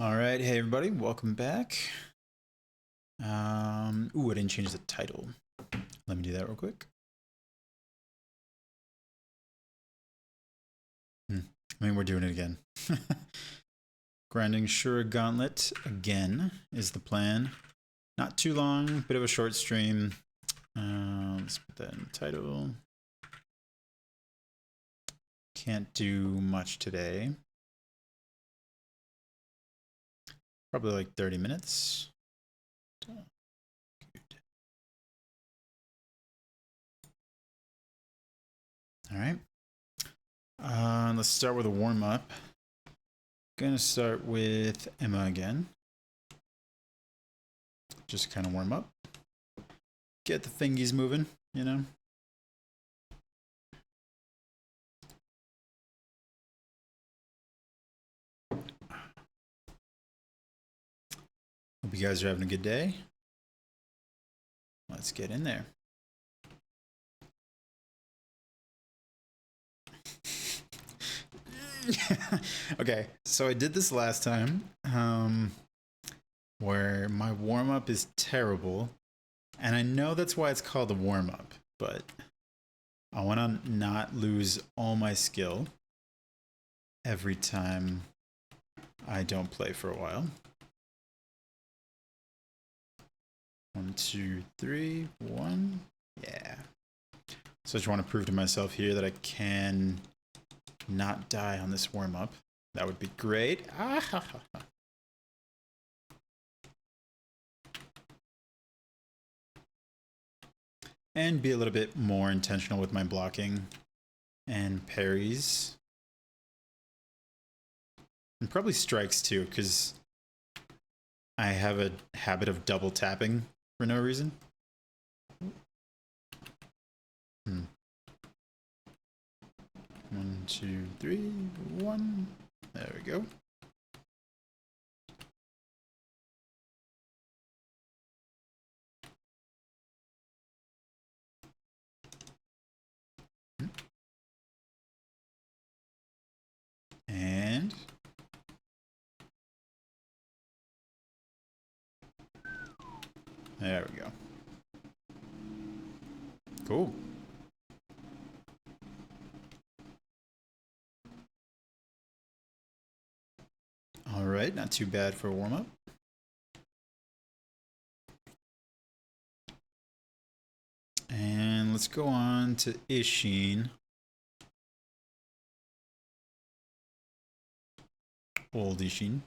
All right, hey everybody, welcome back. I didn't change the title. Let me do that real quick. I mean, we're doing it again. Grinding Shura Gauntlet again is the plan. Not too long, bit of a short stream. Let's put that in the title. Can't do much today. Probably like 30 minutes. All right. Let's start with a warm up. Gonna start with Emma again. Just kind of warm up. Get the fingies moving, you know. Hope you guys are having a good day. Let's get in there. Okay, so I did this last time, where my warm-up is terrible, and I know that's why it's called a warm-up, but I want to not lose all my skill every time I don't play for a while. 1, 2, 3, 1. Yeah. So I just want to prove to myself here that I can not die on this warm-up. That would be great. And be a little bit more intentional with my blocking and parries. And probably strikes too, because I have a habit of double tapping for no reason. 1, 2, 3, 1. There we go. And there we go. Cool. All right, not too bad for a warm-up. And let's go on to Ishin. Old Ishin.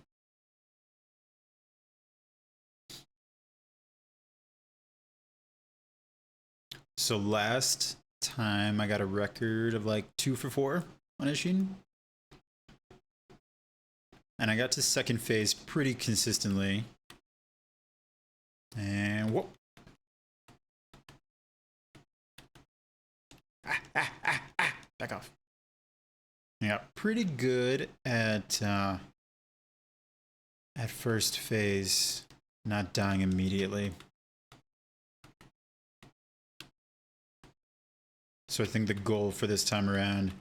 So last time I got a record of like 2 for 4 on Ishin. And I got to second phase pretty consistently. And whoop. Back off. I got pretty good at first phase, not dying immediately. So I think the goal for this time around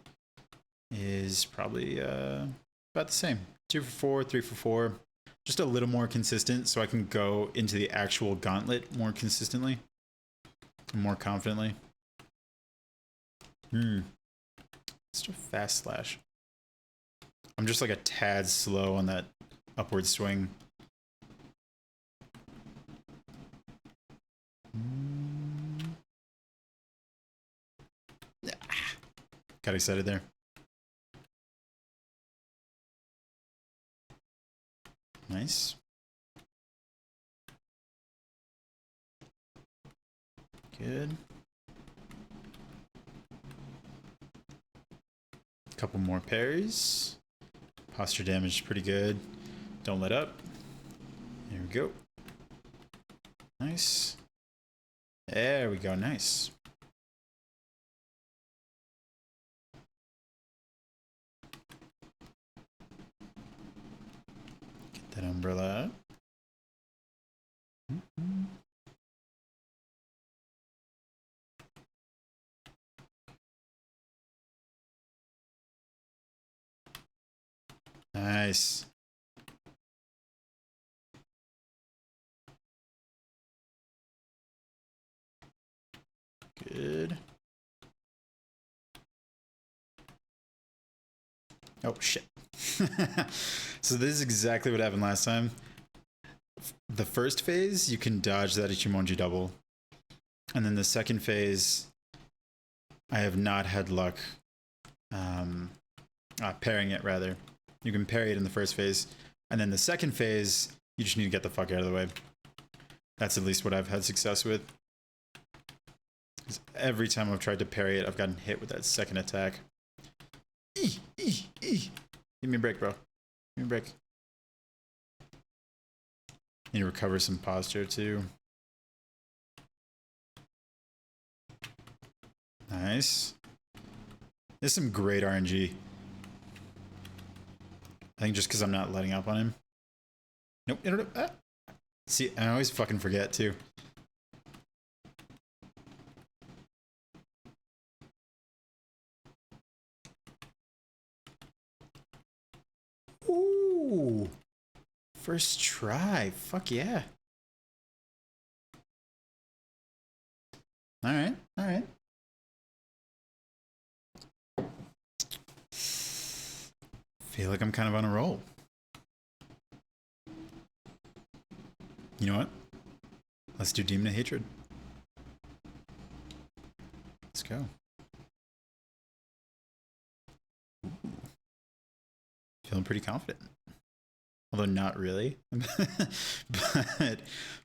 is probably about the same. 2 for 4, 3 for 4. Just a little more consistent so I can go into the actual gauntlet more consistently. More confidently. Let's do fast slash. I'm just like a tad slow on that upward swing. Got excited there. Nice. Good. Couple more parries. Posture damage is pretty good. Don't let up. There we go. Nice. There we go. Nice. Get that umbrella out. Nice. Good. Oh, shit. So this is exactly what happened last time. The first phase, you can dodge that Ichimonji double. And then the second phase, I have not had luck parrying it, rather. You can parry it in the first phase. And then the second phase, you just need to get the fuck out of the way. That's at least what I've had success with. Because every time I've tried to parry it, I've gotten hit with that second attack. Give me a break, bro. Give me a break. Need to recover some posture, too. Nice. There's some great RNG. I think just because I'm not letting up on him. Nope. Ah. See, I always fucking forget, too. Ooh. First try. Fuck yeah. Alright, alright. Feel like I'm kind of on a roll. You know what? Let's do Demon of Hatred. Let's go. Feeling pretty confident. Although not really. But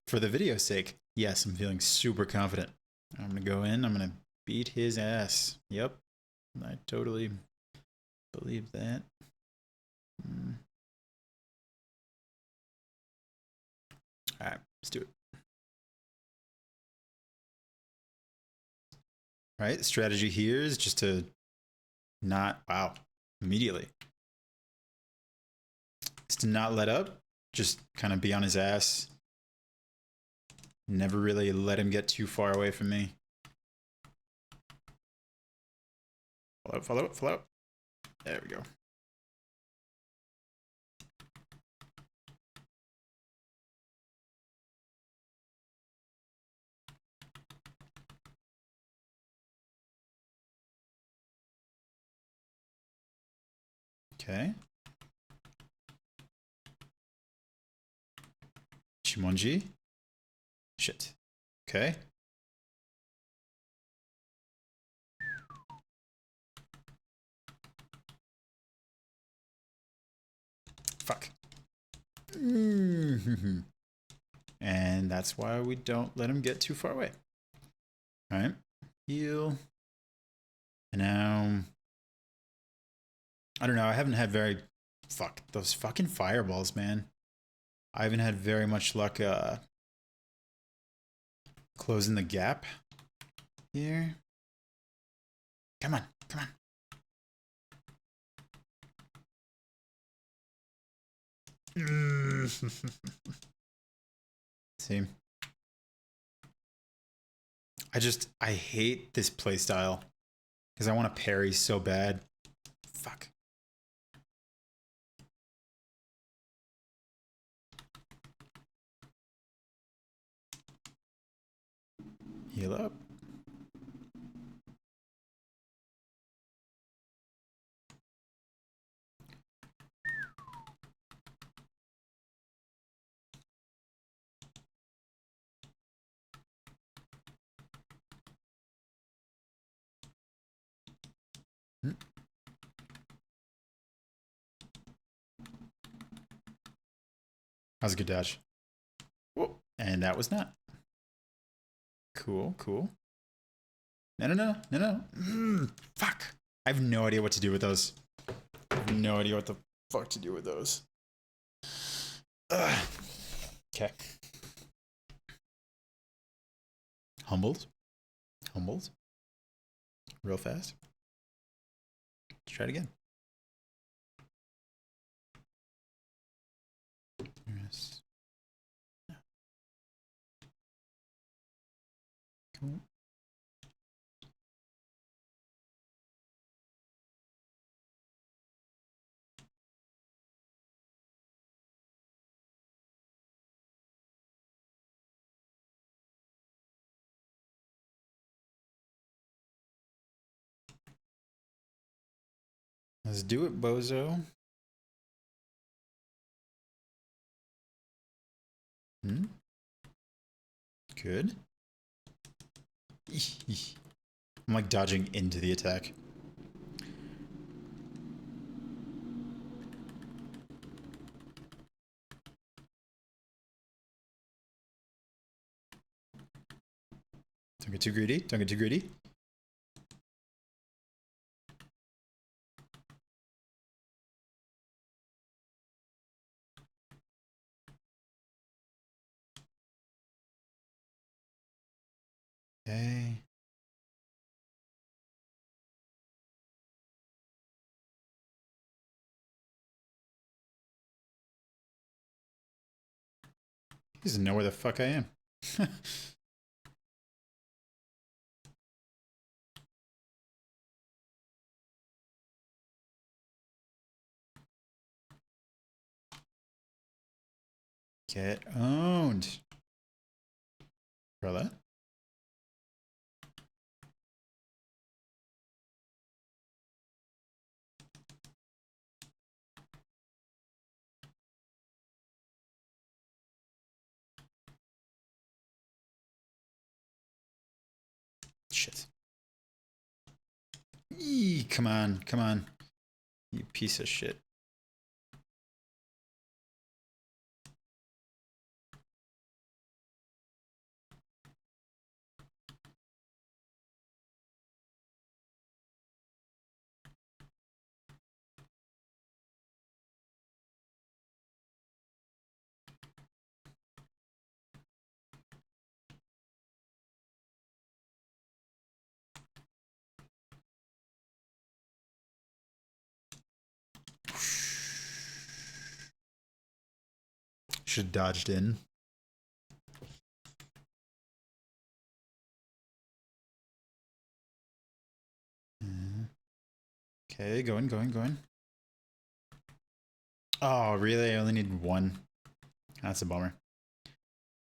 for the video's sake, yes, I'm feeling super confident. I'm going to go in. I'm going to beat his ass. Yep. I totally believe that. Alright, let's do it. Right, strategy here is just to not, wow, immediately. Is to not let up, just kind of be on his ass. Never really let him get too far away from me. Follow up, follow up, follow up. There we go. Okay. Shimonji. Shit. Okay. Fuck. And that's why we don't let him get too far away. Alright. Heal. And now... I don't know, I haven't had very... Fuck, those fucking fireballs, man. I haven't had very much luck closing the gap here. Come on, come on. See? I hate this playstyle. Because I want to parry so bad. Fuck. Heal up. That was a good dodge. Whoa. And that was not. Cool, cool. No. Fuck. I have no idea what to do with those. I have no idea what the fuck to do with those. Okay. Humbled. Humbled. Real fast. Let's try it again. Yes. Cool. Let's do it, bozo. Good. I'm like dodging into the attack. Don't get too greedy. Don't get too greedy. Okay. He doesn't know where the fuck I am. Get owned. Brother. Shit. Eee, come on, come on. You piece of shit. Should have dodged in. Okay, going. Oh, really? I only need one. That's a bummer.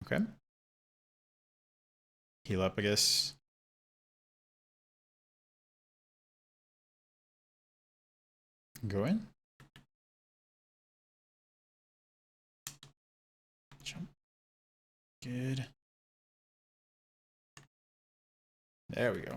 Okay. Heal up, I guess. Go in. Jump. Good. There we go.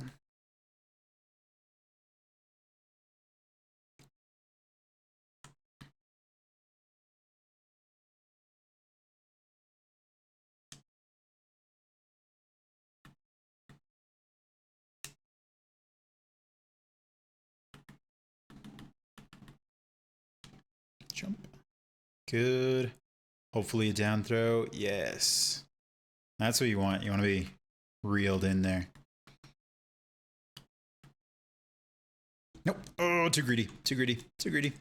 Jump. Good. Hopefully a down throw. Yes. That's what you want. You want to be reeled in there. Nope. Oh, too greedy. Too greedy. Too greedy.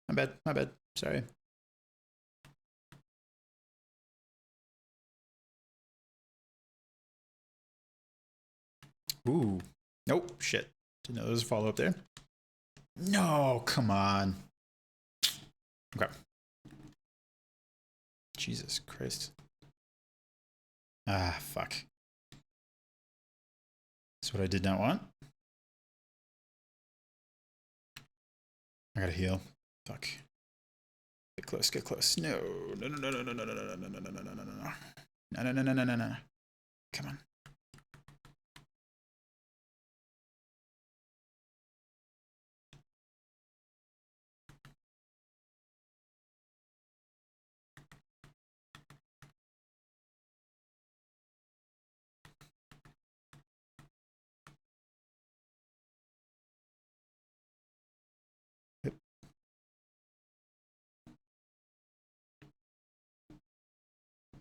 My bad. My bad. Sorry. Ooh. Nope. Shit. Didn't know there was a follow-up there. No, come on. Okay. Jesus Christ. Ah, fuck. That's what I did not want. I gotta heal. Fuck. Get close, get close. No. No, no, no, no, no, no, no, no, no, no, no, no, no, no, no, no. No, no, no, no, no, no, no. Come on. Yep.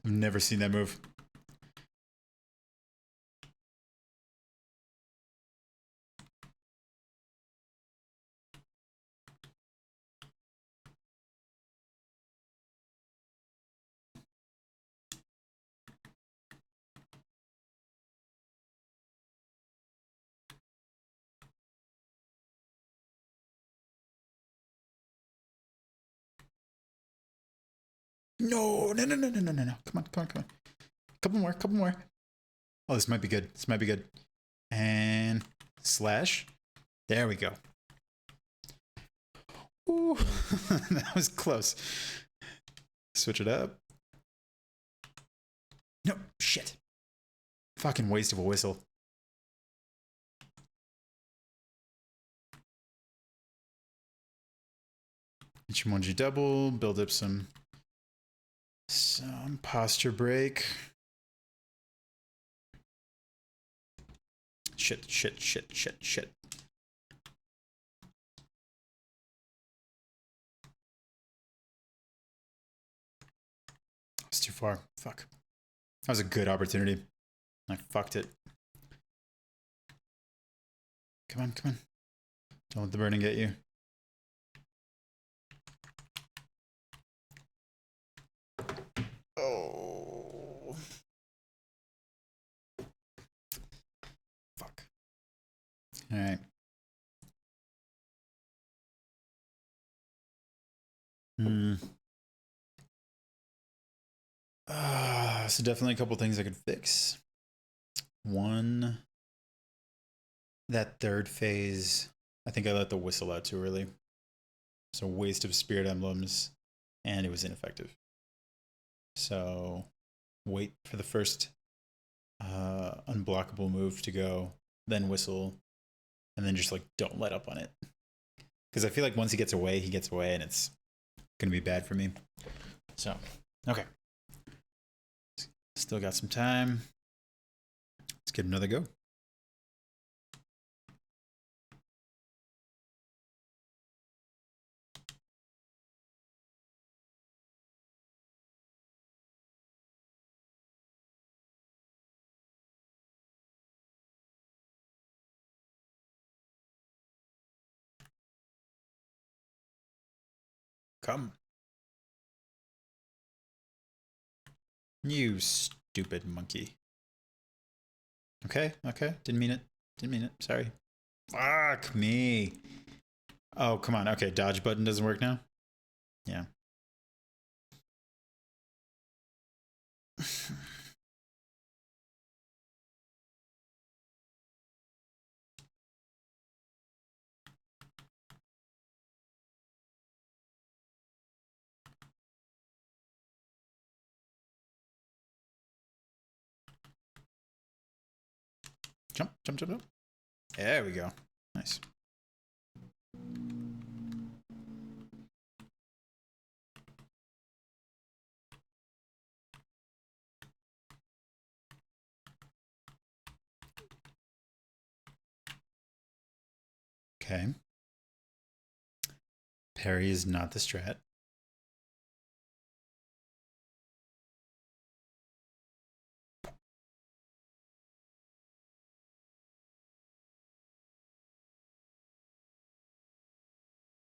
I've never seen that move. No, no, no, no, no, no, no, no. Come on, come on, come on. Couple more, couple more. Oh, this might be good. This might be good. And slash. There we go. Ooh, that was close. Switch it up. No, shit. Fucking waste of a whistle. Ichimonji double, build up some posture break. Shit. It's too far. Fuck. That was a good opportunity. I fucked it. Come on. Don't let the burning get you. Oh. Fuck. All right. So definitely a couple things I could fix. One, that third phase, I think I let the whistle out too early. So waste of spirit emblems, and it was ineffective. So wait for the first unblockable move to go, then whistle, and then just like don't let up on it. Because I feel like once he gets away, and it's gonna be bad for me. So, okay. Still got some time. Let's give it another go. Come. You stupid monkey. Okay. Didn't mean it. Sorry. Fuck me. Oh, come on. Okay, dodge button doesn't work now? Yeah. Jump. There we go. Nice. Okay. Parry is not the strat.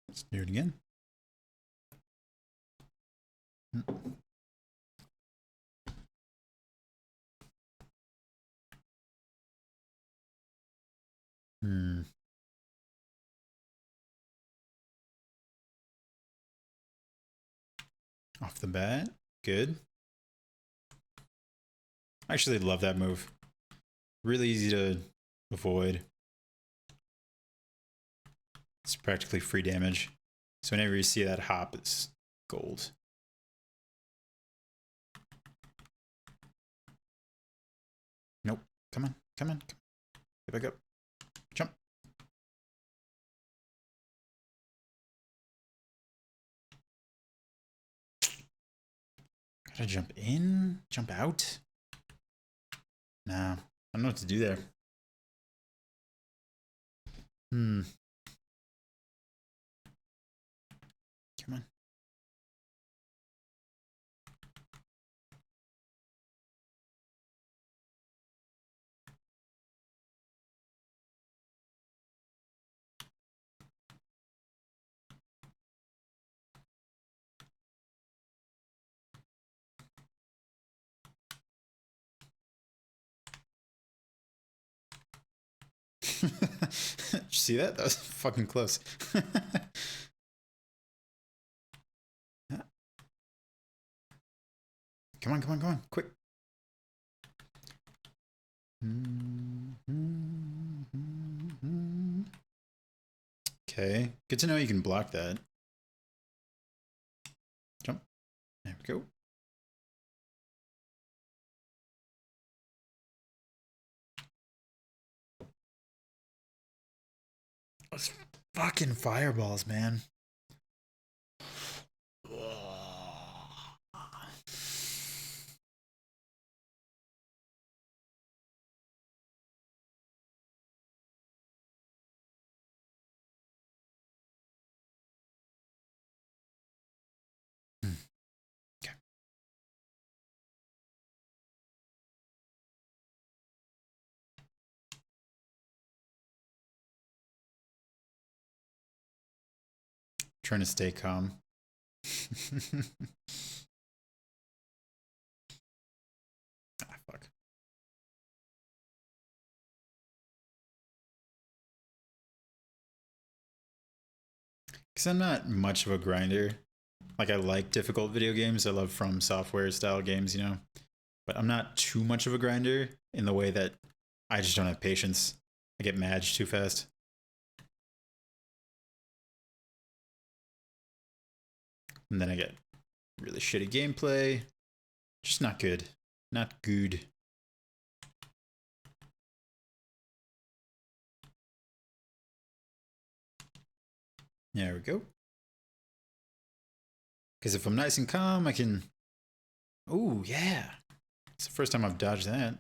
Let's do it again. Off the bat. Good. I actually love that move. Really easy to avoid. It's practically free damage. So whenever you see that hop, it's gold. Nope. Come on. Get back up. Jump. Gotta jump in? Jump out? Nah. I don't know what to do there. Come on. Did you see that? That was fucking close. Come on. Quick. Okay. Good to know you can block that. go. Those fucking fireballs, man. Okay. Trying to stay calm. Ah, fuck. Because I'm not much of a grinder. Like, I like difficult video games. I love From Software style games, you know? But I'm not too much of a grinder in the way that I just don't have patience. I get mad too fast. And then I get really shitty gameplay. Just not good. Not good. There we go. Because if I'm nice and calm, I can... Ooh, yeah. It's the first time I've dodged that.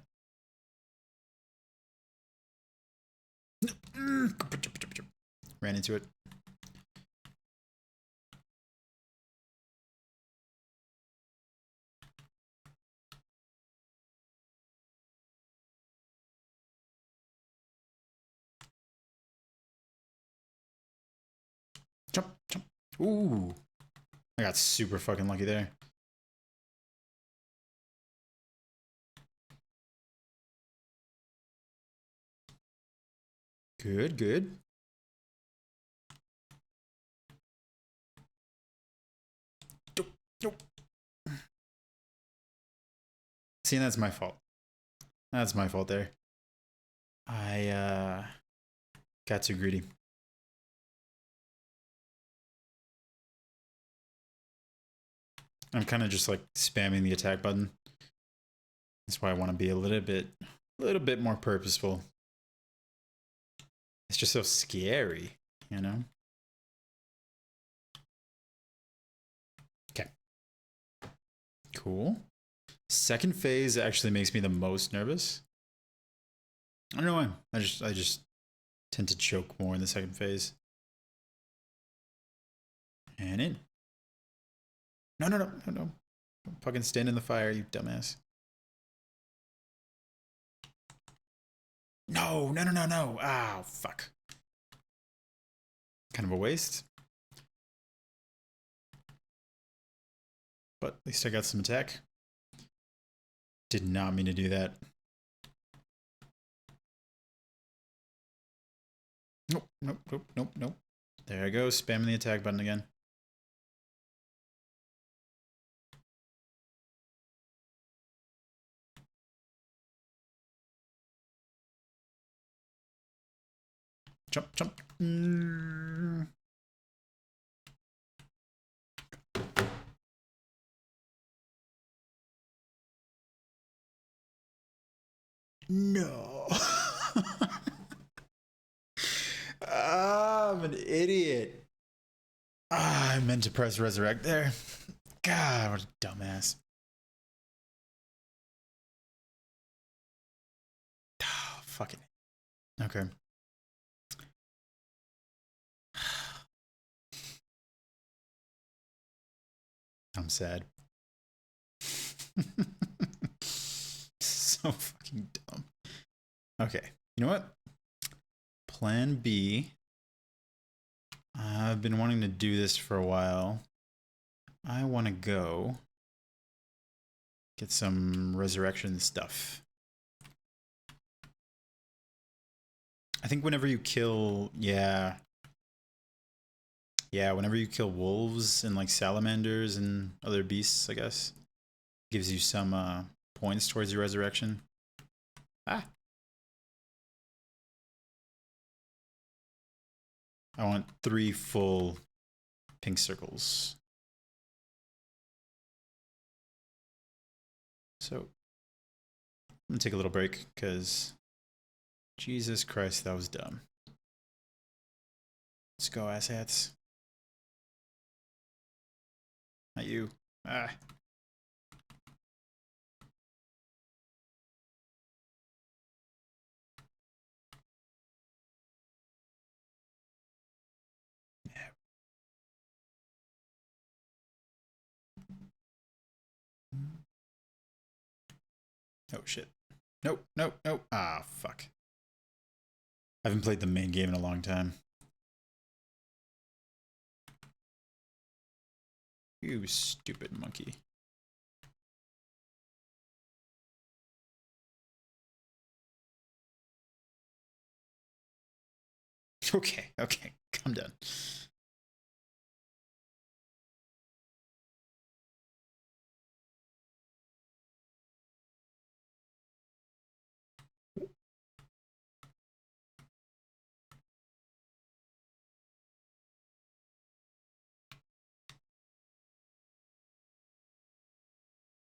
Ran into it. Jump, jump. Ooh. I got super fucking lucky there. Good, good. Nope. See, that's my fault. That's my fault there. I got too greedy. I'm kind of just like spamming the attack button. That's why I want to be a little bit more purposeful. It's just so scary, you know? Okay. Cool. Second phase actually makes me the most nervous. I don't know why. I just tend to choke more in the second phase. And in. No. Don't fucking stand in the fire, you dumbass. No. Ah, fuck. Kind of a waste. But at least I got some attack. Did not mean to do that. Nope. There I go, spamming the attack button again. Jump. No. Ah, I'm an idiot. Ah, I meant to press resurrect there. God, what a dumbass. Oh, fuck it. Okay. I'm sad. So fucking dumb. Okay. You know what? Plan B. I've been wanting to do this for a while. I want to go get some resurrection stuff. I think whenever you kill, yeah, whenever you kill wolves and like salamanders and other beasts, I guess, gives you some points towards your resurrection. Ah. I want 3 full pink circles. So I'm gonna take a little break because Jesus Christ, that was dumb. Let's go, asshats. Not you. Ah. Oh shit. Nope, nope, nope. Ah, fuck. I haven't played the main game in a long time. You stupid monkey. Okay, okay, calm down.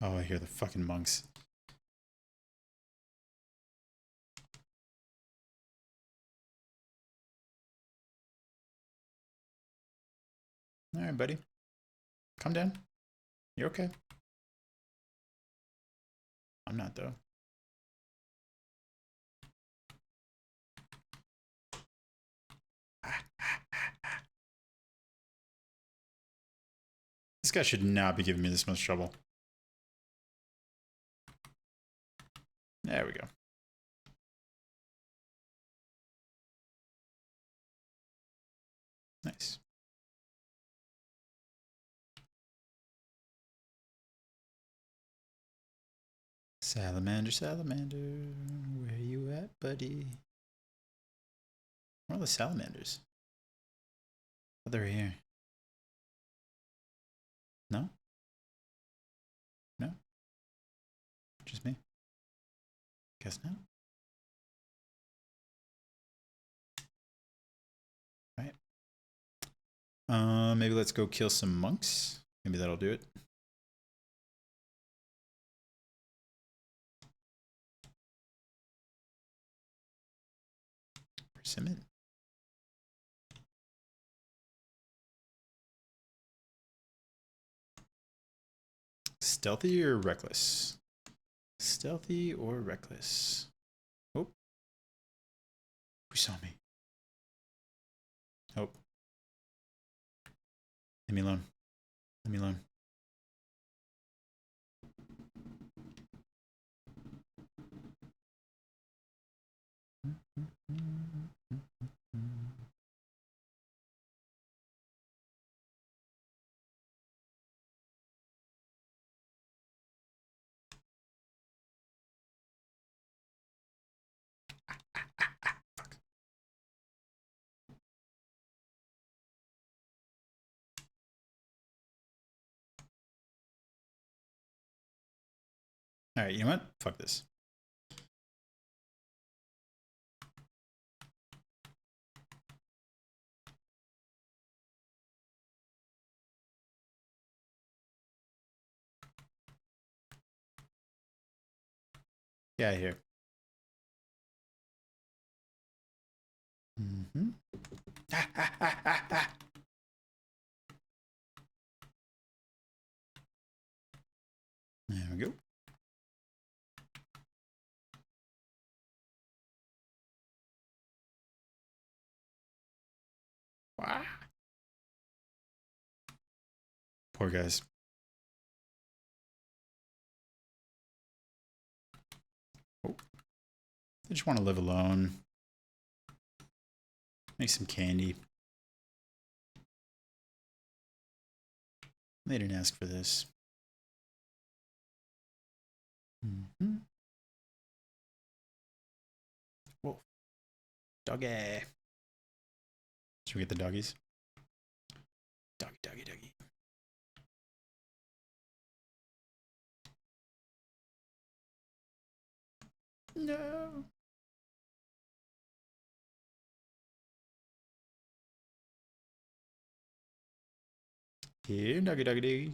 Oh, I hear the fucking monks. All right, buddy. Calm down. You're okay. I'm not, though. This guy should not be giving me this much trouble. There we go. Nice. Salamander, salamander, where you at, buddy? Where are the salamanders? Oh, they're here. No? No? Just me? Guess not. Right. Maybe let's go kill some monks. Maybe that'll do it. Persimmon. Stealthy or reckless? Stealthy or reckless? Oh. Who saw me? Oh. Leave me alone. Leave me alone. All right, you know what? Fuck this. Get out of here. Mm-hmm. There we go. Wow. Poor guys. Oh. They just want to live alone. Make some candy. They didn't ask for this. Mm-hmm. Wolf. Doggy. Should we get the doggies? Doggy, doggy, doggy. No. Here, doggy, doggy, doggy.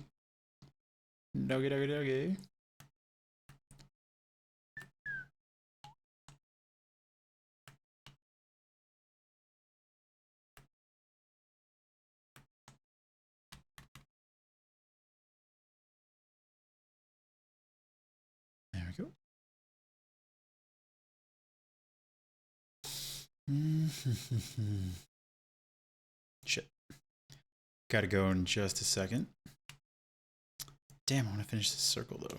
Doggy, doggy, doggy. Shit. Gotta go in just a second. Damn, I want to finish this circle though.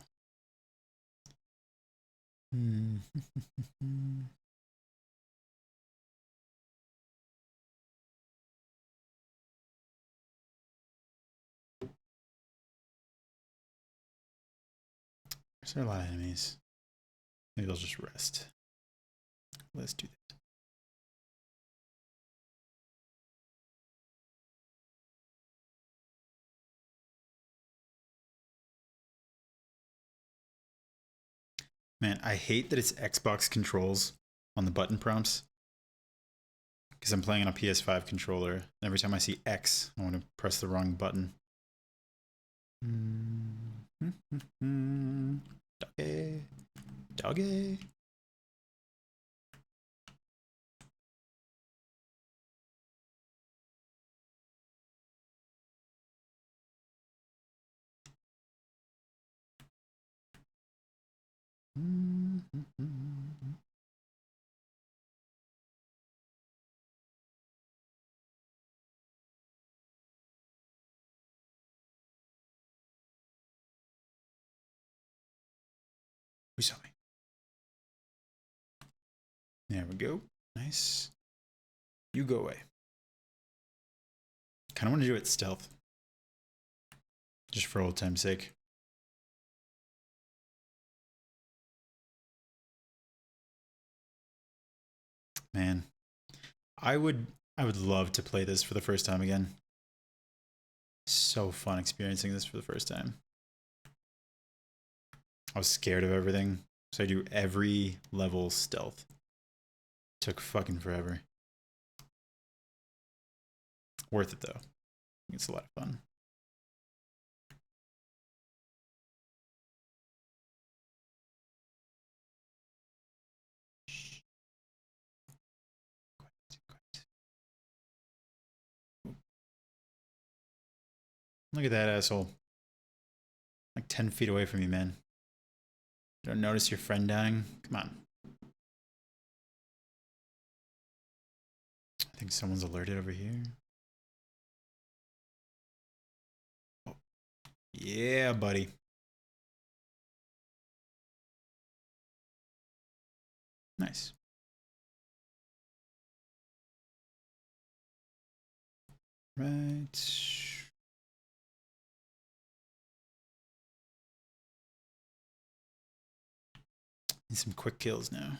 Is there a lot of enemies? Maybe they'll just rest. Let's do that. Man, I hate that it's Xbox controls on the button prompts. Because I'm playing on a PS5 controller, and every time I see X, I want to press the wrong button. Doggy. Doggy. Who saw me? There we go. Nice. You go away. Kind of want to do it stealth. Just for old time's sake. Man. I would love to play this for the first time again. So fun experiencing this for the first time. I was scared of everything, so I do every level stealth. Took fucking forever. Worth it though. It's a lot of fun. Look at that asshole. Like 10 feet away from you, man. You don't notice your friend dying? Come on. I think someone's alerted over here. Oh. Yeah, buddy. Nice. Right. Need some quick kills now.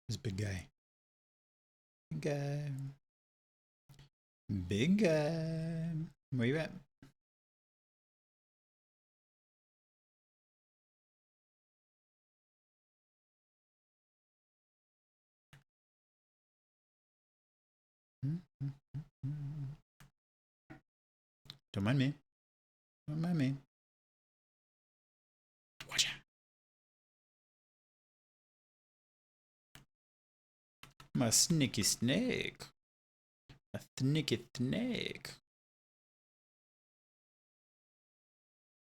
This big guy. Big guy. Big guy. Where you at? Don't mind me. Don't mind me. Watch out. I'm a sneaky snake. A sneaky snake.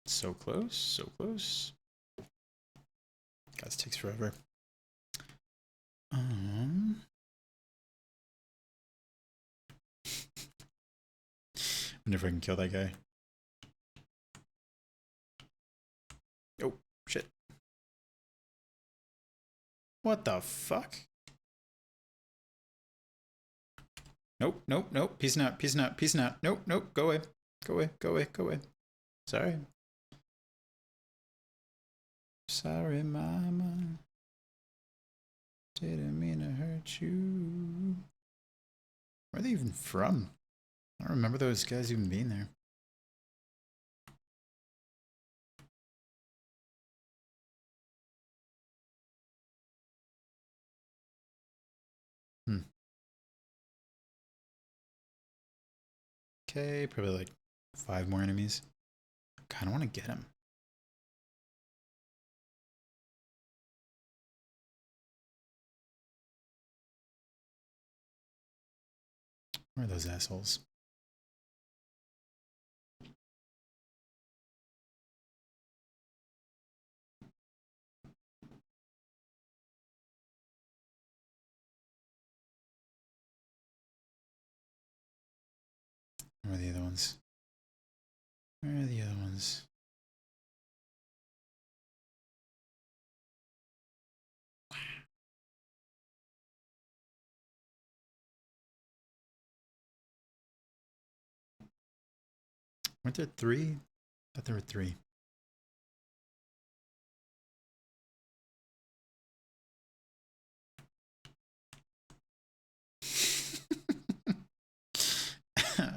So close, so close. God, this takes forever. I wonder if I can kill that guy. Oh, shit. What the fuck? Nope, nope, nope. Peace out, peace out, peace out. Nope, nope. Go away. Go away, go away, go away. Sorry. Sorry, mama. Didn't mean to hurt you. Where are they even from? I don't remember those guys even being there. Okay, probably like 5 more enemies. Kind of want to get him. Where are those assholes? Where are the other ones? Where are the other ones? Weren't there 3? I thought there were 3.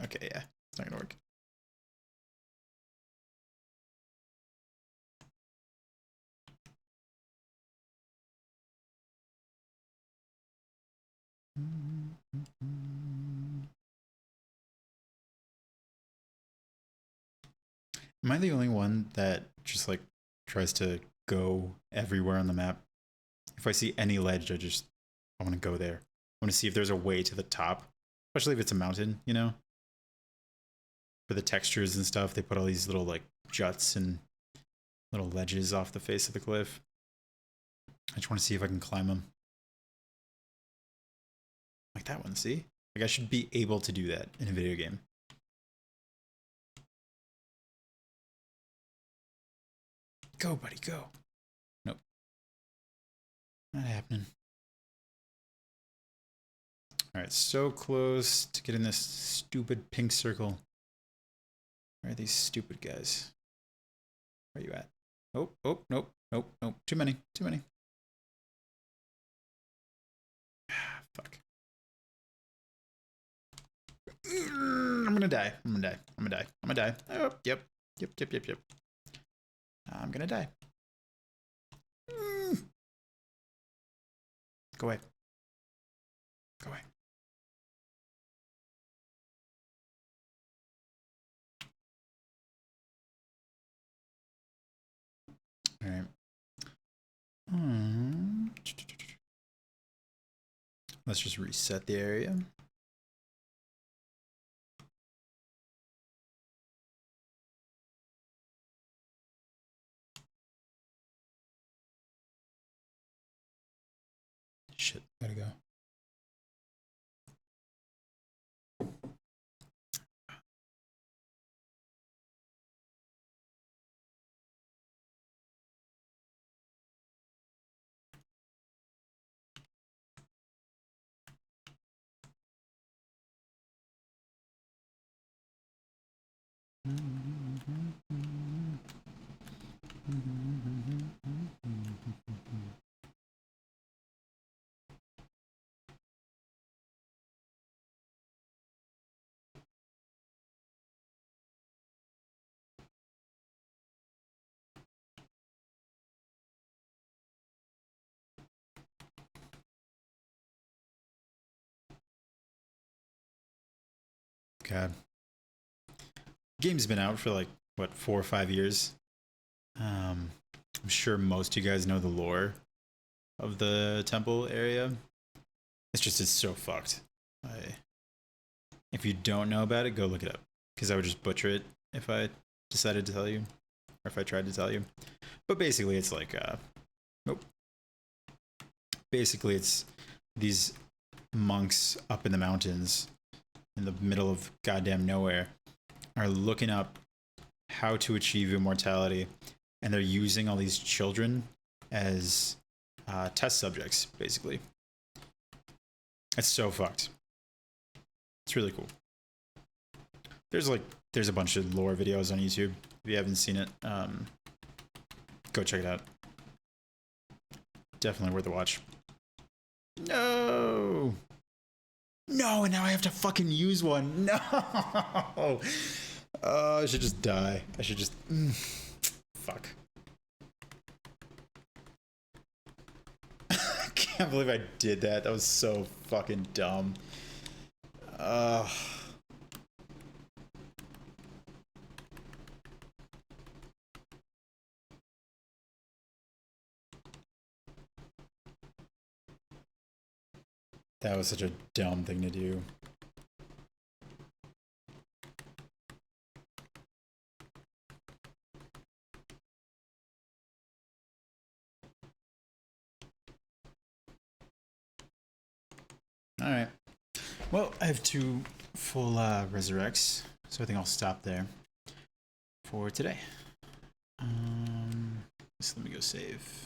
Okay, yeah. It's not gonna work. Am I the only one that just like tries to go everywhere on the map? If I see any ledge, I want to go there. I want to see if there's a way to the top, especially if it's a mountain, you know? For the textures and stuff, they put all these little like juts and little ledges off the face of the cliff. I just want to see if I can climb them. Like that one, see? Like I should be able to do that in a video game. Go, buddy, go. Nope. Not happening. Alright, so close to getting this stupid pink circle. Where are these stupid guys? Where are you at? Oh, oh, nope, nope, nope. Too many, too many. Fuck. I'm gonna die. I'm gonna die. I'm gonna die. I'm gonna die. Oh, yep. Yep, yep, yep, yep. I'm gonna die. Go away. Go away. All right. Let's just reset the area. Shit, gotta go. God. Game's been out for like, what, 4 or 5 years? I'm sure most of you guys know the lore of the temple area. It's so fucked. If you don't know about it, go look it up. Because I would just butcher it if I decided to tell you. Or if I tried to tell you. But basically it's like, nope. Basically it's these monks up in the mountains in the middle of goddamn nowhere are looking up how to achieve immortality, and they're using all these children as test subjects, basically. It's so fucked. It's really cool. There's a bunch of lore videos on YouTube. If you haven't seen it, go check it out. Definitely worth a watch. No! No, and now I have to fucking use one. No! I should just die. I should just... Fuck. I can't believe I did that. That was so fucking dumb. That was such a dumb thing to do. All right. Well, I have 2 full resurrects, so I think I'll stop there for today. So let me go save.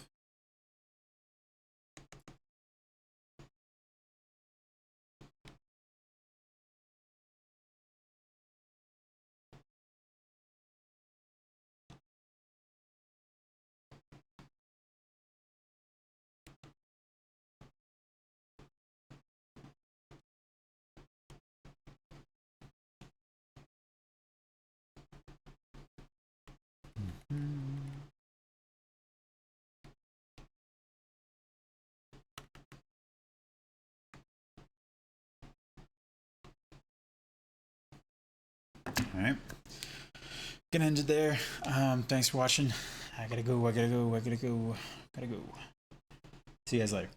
All right. Gonna end it there. Thanks for watching. I gotta go. See you guys later.